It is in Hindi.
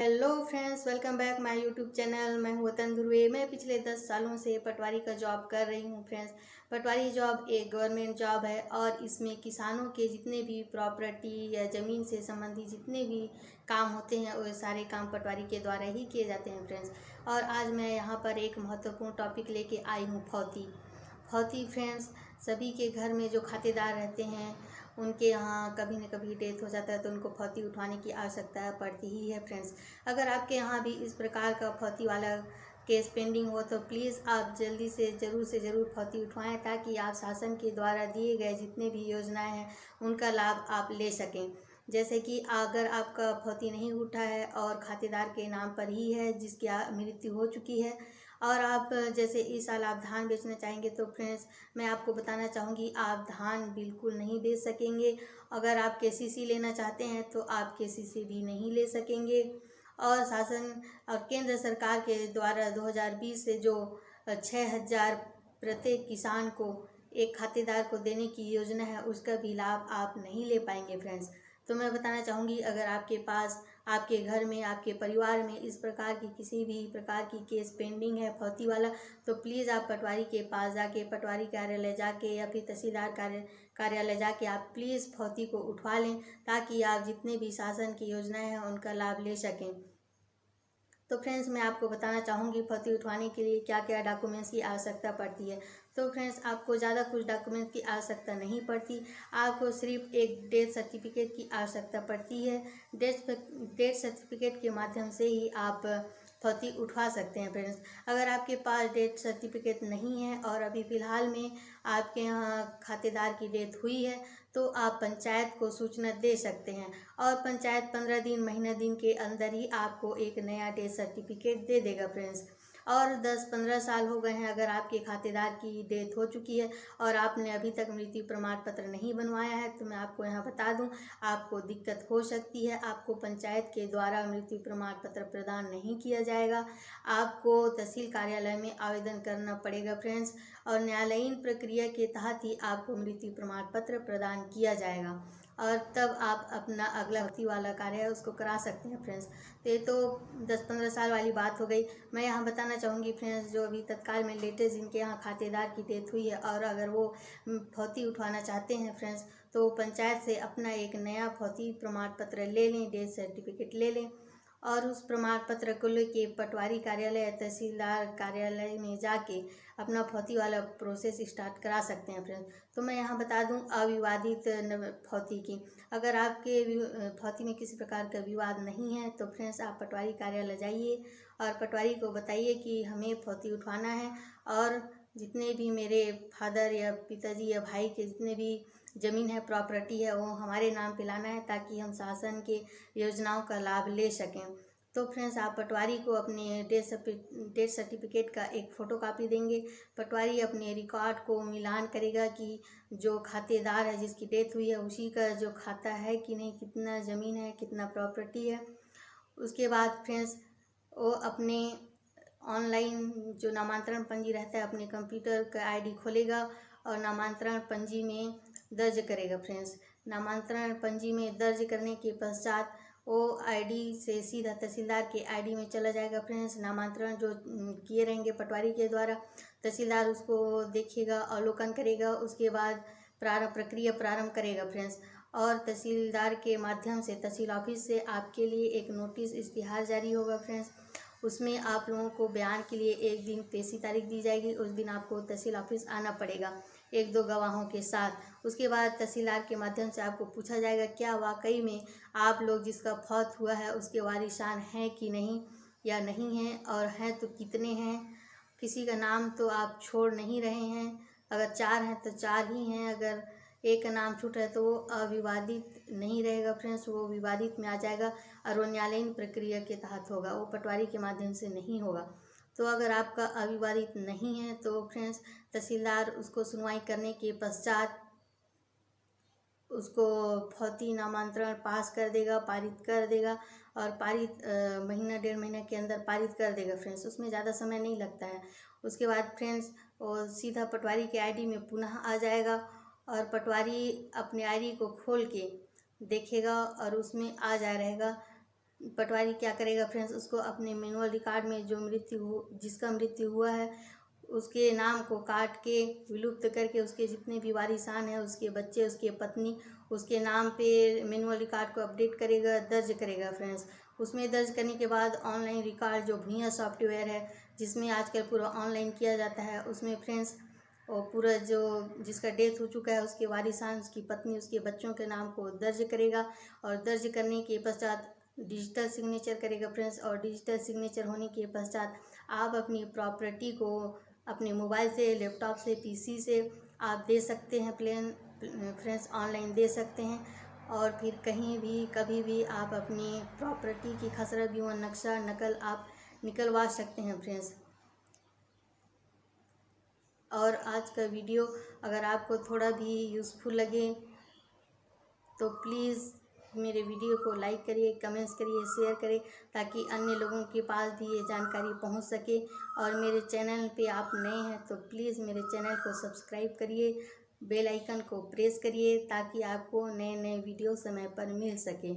Hello friends, welcome back my YouTube channel. मैं हूँ वतन ध्रुवे। मैं पिछले 10 सालों से पटवारी का जॉब कर रही हूँ फ्रेंड्स। पटवारी जॉब एक गवर्नमेंट जॉब है और इसमें किसानों के जितने भी प्रॉपर्टी या ज़मीन से संबंधित जितने भी काम होते हैं वो सारे काम पटवारी के द्वारा ही किए जाते हैं फ्रेंड्स। और आज मैं यहाँ पर एक महत्वपूर्ण टॉपिक लेके आई हूँ, फौती। फौती फ्रेंड्स, सभी के घर में जो खातेदार रहते हैं उनके यहाँ कभी न कभी डेथ हो जाता है तो उनको फौती उठवाने की आवश्यकता पड़ती ही है फ्रेंड्स। अगर आपके यहाँ भी इस प्रकार का फौती वाला केस पेंडिंग हो तो प्लीज़ आप जल्दी से ज़रूर फौती उठवाएं, ताकि आप शासन के द्वारा दिए गए जितने भी योजनाएं हैं उनका लाभ आप ले सकें। जैसे कि अगर आपका फौती नहीं उठा है और खातेदार के नाम पर ही है जिसकी मृत्यु हो चुकी है, और आप जैसे इस साल आप धान बेचना चाहेंगे तो फ्रेंड्स मैं आपको बताना चाहूँगी, आप धान बिल्कुल नहीं बेच सकेंगे। अगर आप केसीसी लेना चाहते हैं तो आप केसीसी भी नहीं ले सकेंगे। और शासन और केंद्र सरकार के द्वारा 2020 से जो 6,000 प्रत्येक किसान को एक खातेदार को देने की योजना है उसका भी लाभ आप नहीं ले पाएंगे फ्रेंड्स। तो मैं बताना चाहूँगी, अगर आपके पास आपके घर में आपके परिवार में इस प्रकार की किसी भी प्रकार की केस पेंडिंग है फौती वाला, तो प्लीज़ आप पटवारी के पास जाके, पटवारी कार्यालय जाके या फिर तहसीलदार कार्यालय जाके आप प्लीज़ फौती को उठवा लें, ताकि आप जितने भी शासन की योजनाएं हैं उनका लाभ ले सकें। तो फ्रेंड्स मैं आपको बताना चाहूँगी फौती उठवाने के लिए क्या क्या डॉक्यूमेंट्स की आवश्यकता पड़ती है। तो फ्रेंड्स आपको ज़्यादा कुछ डॉक्यूमेंट की आवश्यकता नहीं पड़ती, आपको सिर्फ एक डेथ सर्टिफिकेट की आवश्यकता पड़ती है। डेथ सर्टिफिकेट के माध्यम से ही आप फौती उठवा सकते हैं फ्रेंड्स। अगर आपके पास डेथ सर्टिफिकेट नहीं है और अभी फ़िलहाल में आपके यहाँ खातेदार की डेथ हुई है तो आप पंचायत को सूचना दे सकते हैं और पंचायत 15 दिन महीना दिन के अंदर ही आपको एक नया डेथ सर्टिफिकेट दे देगा फ्रेंड्स। और 10-15 साल हो गए हैं अगर आपके खातेदार की डेथ हो चुकी है और आपने अभी तक मृत्यु प्रमाण पत्र नहीं बनवाया है, तो मैं आपको यहाँ बता दूँ आपको दिक्कत हो सकती है। आपको पंचायत के द्वारा मृत्यु प्रमाण पत्र प्रदान नहीं किया जाएगा, आपको तहसील कार्यालय में आवेदन करना पड़ेगा फ्रेंड्स, और न्यायालयीन प्रक्रिया के तहत ही आपको मृत्यु प्रमाण पत्र प्रदान किया जाएगा और तब आप अपना अगला भर्ती वाला कार्य है उसको करा सकते हैं फ्रेंड्स। तो ये तो 10-15 साल वाली बात हो गई। मैं यहाँ बताना चाहूँगी फ्रेंड्स, जो अभी तत्काल में लेटेस्ट जिनके यहाँ खातेदार की डेथ हुई है और अगर वो फौती उठवाना चाहते हैं फ्रेंड्स, तो पंचायत से अपना एक नया फौती प्रमाण पत्र ले लें, डेथ सर्टिफिकेट ले लें और उस प्रमाण पत्र को लेके पटवारी कार्यालय या तहसीलदार कार्यालय में जाके अपना फौती वाला प्रोसेस स्टार्ट करा सकते हैं फ्रेंड्स। तो मैं यहाँ बता दूँ अविवादित फौती की, अगर आपके फौती में किसी प्रकार का विवाद नहीं है तो फ्रेंड्स आप पटवारी कार्यालय जाइए और पटवारी को बताइए कि हमें फौती उठवाना है और जितने भी मेरे फादर या पिताजी या भाई के जितने भी ज़मीन है, प्रॉपर्टी है, वो हमारे नाम पे लाना है ताकि हम शासन के योजनाओं का लाभ ले सकें। तो फ्रेंड्स आप पटवारी को अपने डेथ सर्टिफिकेट का एक फ़ोटोकॉपी देंगे। पटवारी अपने रिकॉर्ड को मिलान करेगा कि जो खातेदार है जिसकी डेथ हुई है उसी का जो खाता है कि नहीं, कितना ज़मीन है, कितना प्रॉपर्टी है। उसके बाद फ्रेंड्स वो अपने ऑनलाइन जो नामांतरण पंजी रहता है अपने कंप्यूटर का आईडी खोलेगा और नामांतरण पंजी में दर्ज करेगा फ्रेंड्स। नामांतरण पंजी में दर्ज करने के पश्चात वो आईडी से सीधा तहसीलदार के आईडी में चला जाएगा फ्रेंड्स। नामांतरण जो किए रहेंगे पटवारी के द्वारा, तहसीलदार उसको देखेगा, अवलोकन करेगा, उसके बाद प्रक्रिया प्रारंभ करेगा फ्रेंड्स। और तहसीलदार के माध्यम से तहसील ऑफिस से आपके लिए एक नोटिस इश्तिहार जारी होगा फ्रेंड्स। उसमें आप लोगों को बयान के लिए एक दिन पेशी तारीख दी जाएगी, उस दिन आपको तहसील ऑफिस आना पड़ेगा 1-2 गवाहों के साथ। उसके बाद तहसीलदार के माध्यम से आपको पूछा जाएगा क्या वाकई में आप लोग जिसका फौत हुआ है उसके वारिसान हैं कि नहीं या नहीं हैं, और हैं तो कितने हैं। किसी का नाम तो आप छोड़ नहीं रहे हैं, अगर 4 हैं तो 4 ही हैं, अगर एक का नाम छूट है तो वो अविवादित नहीं रहेगा फ्रेंड्स, वो विवादित में आ जाएगा और वो न्यायालयीन प्रक्रिया के तहत होगा, वो पटवारी के माध्यम से नहीं होगा। तो अगर आपका अविवादित नहीं है तो फ्रेंड्स तहसीलदार उसको सुनवाई करने के पश्चात उसको फौती नामांतरण पास कर देगा, पारित कर देगा और पारित महीना 1.5 महीना के अंदर पारित कर देगा फ्रेंड्स, उसमें ज़्यादा समय नहीं लगता है। उसके बाद फ्रेंड्स वो सीधा पटवारी के आईडी में पुनः आ जाएगा और पटवारी अपने आईडी को खोल के देखेगा और उसमें आ जा रहेगा पटवारी क्या करेगा फ्रेंड्स, उसको अपने मैनुअल रिकॉर्ड में जो जिसका मृत्यु हुआ है उसके नाम को काट के विलुप्त करके उसके जितने भी वारिसान हैं, उसके बच्चे, उसके पत्नी, उसके नाम पे मैनुअल रिकॉर्ड को अपडेट करेगा, दर्ज करेगा फ्रेंड्स। उसमें दर्ज करने के बाद ऑनलाइन रिकॉर्ड जो भुइयां सॉफ्टवेयर है जिसमें आजकल पूरा ऑनलाइन किया जाता है, उसमें फ्रेंड्स और पूरा जो जिसका डेथ हो चुका है उसके वारिसान, उसकी पत्नी, उसके बच्चों के नाम को दर्ज करेगा और दर्ज करने के पश्चात डिजिटल सिग्नेचर करेगा फ्रेंड्स। और डिजिटल सिग्नेचर होने के पश्चात आप अपनी प्रॉपर्टी को अपने मोबाइल से, लैपटॉप से, पीसी से आप दे सकते हैं फ्रेंड्स, ऑनलाइन दे सकते हैं। और फिर कहीं भी कभी भी आप अपनी प्रॉपर्टी की खसरा बीमा नक्शा नकल आप निकलवा सकते हैं फ्रेंड्स। और आज का वीडियो अगर आपको थोड़ा भी यूज़फुल लगे तो प्लीज़ मेरे वीडियो को लाइक करिए, कमेंट्स करिए, शेयर करिए ताकि अन्य लोगों के पास भी ये जानकारी पहुंच सके। और मेरे चैनल पे आप नए हैं तो प्लीज़ मेरे चैनल को सब्सक्राइब करिए, बेल आइकन को प्रेस करिए ताकि आपको नए नए वीडियो समय पर मिल सके।